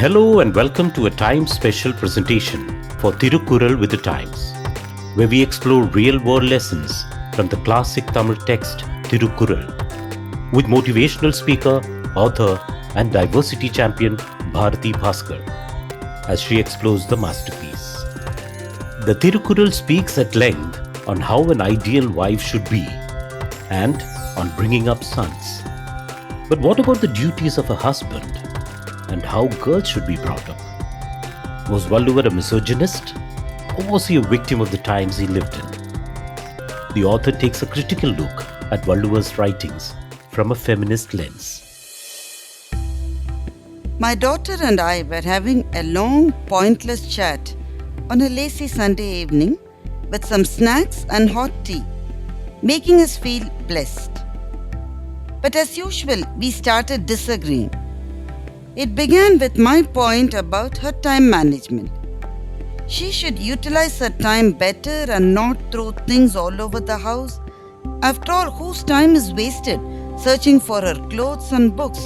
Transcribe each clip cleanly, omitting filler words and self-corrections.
Hello and welcome to a Times special presentation for Thirukkural with the Times, where we explore real-world lessons from the classic Tamil text Thirukkural with motivational speaker, author and diversity champion Bharathi Baskar as she explores the masterpiece. The Thirukkural speaks at length on how an ideal wife should be and on bringing up sons. But what about the duties of a husband and how girls should be brought up? Was Valluvar a misogynist, or was he a victim of the times he lived in? The author takes a critical look at Valluvar's writings from a feminist lens. My daughter and I were having a long, pointless chat on a lazy Sunday evening with some snacks and hot tea, making us feel blessed. But as usual, we started disagreeing. It began with my point about her time management. She should utilize her time better and not throw things all over the house. After all, whose time is wasted searching for her clothes and books?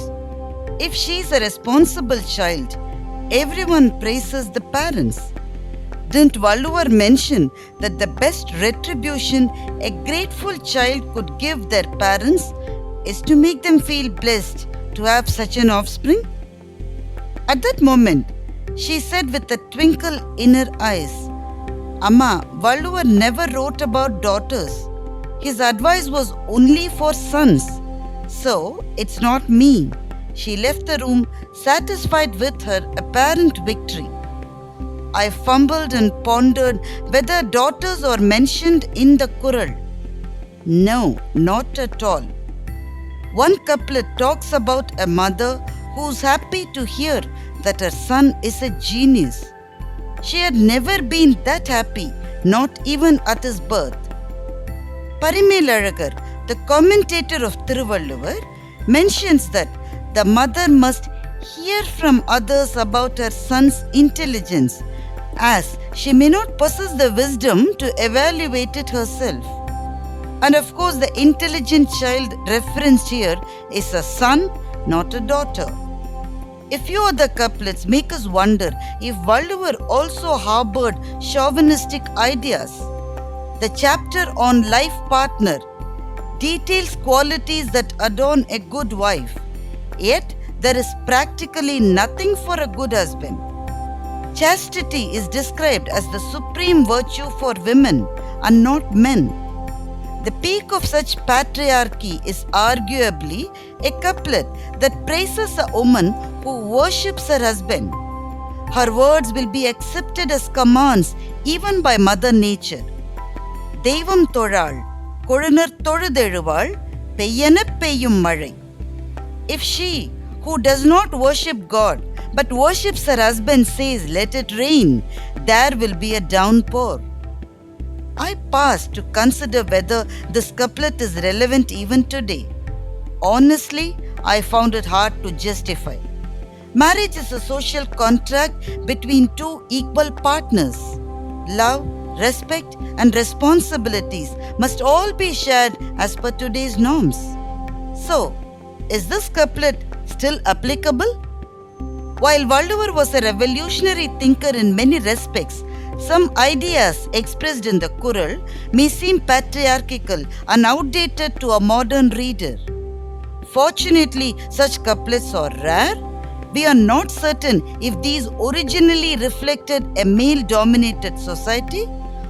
If she is a responsible child, everyone praises the parents. Didn't Valluvar mention that the best retribution a grateful child could give their parents is to make them feel blessed to have such an offspring? At that moment, she said with a twinkle in her eyes, "Amma, Valluvar never wrote about daughters. His advice was only for sons. So, it's not me." She left the room satisfied with her apparent victory. I fumbled and pondered whether daughters are mentioned in the Kural. No, not at all. One couplet talks about a mother who's happy to hear that her son is a genius. She had never been that happy, not even at his birth. Parimelagar, the commentator of Thiruvalluvar, mentions that the mother must hear from others about her son's intelligence, as she may not possess the wisdom to evaluate it herself. And of course, the intelligent child referenced here is a son, not a daughter. A few other couplets make us wonder if Valluvar also harbored chauvinistic ideas. The chapter on life partner details qualities that adorn a good wife, yet there is practically nothing for a good husband. Chastity is described as the supreme virtue for women and not men. The peak of such patriarchy is arguably a couplet that praises a woman who worships her husband. Her words will be accepted as commands even by Mother Nature. Deivam Thozhaal, Kozhunar Thozhudezhuvaal, Peyyennap Peyyum Mazhai. If she, who does not worship God but worships her husband, says, "Let it rain," there will be a downpour. I paused to consider whether this couplet is relevant even today. Honestly, I found it hard to justify. Marriage is a social contract between two equal partners. Love, respect, and responsibilities must all be shared as per today's norms. So, is this couplet still applicable? While Valluvar was a revolutionary thinker in many respects, some ideas expressed in the Kural may seem patriarchal and outdated to a modern reader. Fortunately, such couplets are rare. We are not certain if these originally reflected a male-dominated society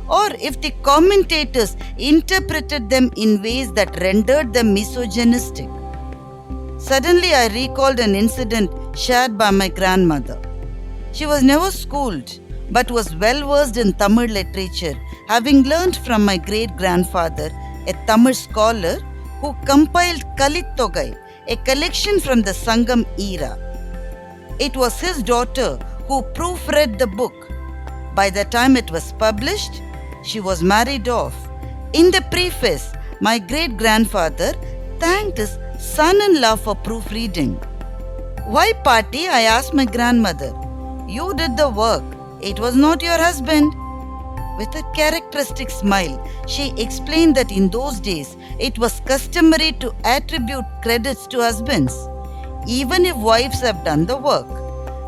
or if the commentators interpreted them in ways that rendered them misogynistic. Suddenly, I recalled an incident shared by my grandmother. She was never schooled, but was well versed in Tamil literature, having learnt from my great-grandfather, a Tamil scholar who compiled Kalittogai, a collection from the Sangam era. It was his daughter who proofread the book. By the time it was published, she was married off. In the preface, my great-grandfather thanked his son-in-law for proofreading. "Why, Party?" I asked my grandmother. "You did the work. It was not your husband." With a characteristic smile, she explained that in those days it was customary to attribute credits to husbands, even if wives have done the work.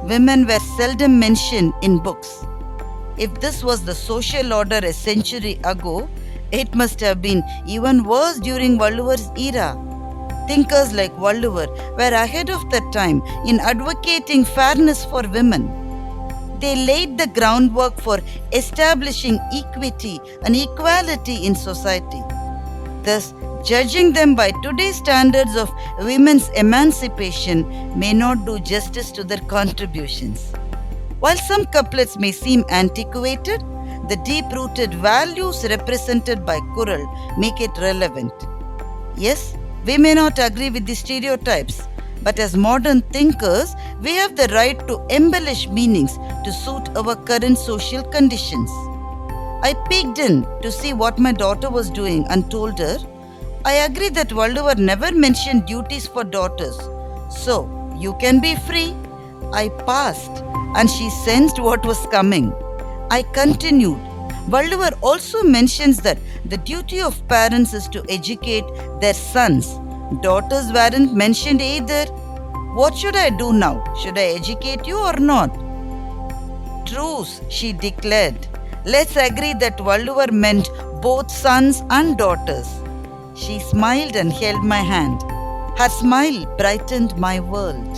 women were seldom mentioned in books. If this was the social order a century ago, it must have been even worse during Valluvar's era. Thinkers like Valluvar were ahead of their time in advocating fairness for women. They laid the groundwork for establishing equity and equality in society. Thus, judging them by today's standards of women's emancipation may not do justice to their contributions. While some couplets may seem antiquated, the deep-rooted values represented by Kural make it relevant. Yes, we may not agree with the stereotypes, but as modern thinkers, we have the right to embellish meanings to suit our current social conditions. I peeked in to see what my daughter was doing and told her, I agree that Valluvar never mentioned duties for daughters, so you can be free. I passed, and she sensed what was coming. I continued. Valluvar also mentions that the duty of parents is to educate their sons. Daughters weren't mentioned either. What should I do now? Should I educate you or not? Truce, she declared. Let's agree that Valluvar meant both sons and daughters. She smiled and held my hand. Her smile brightened my world.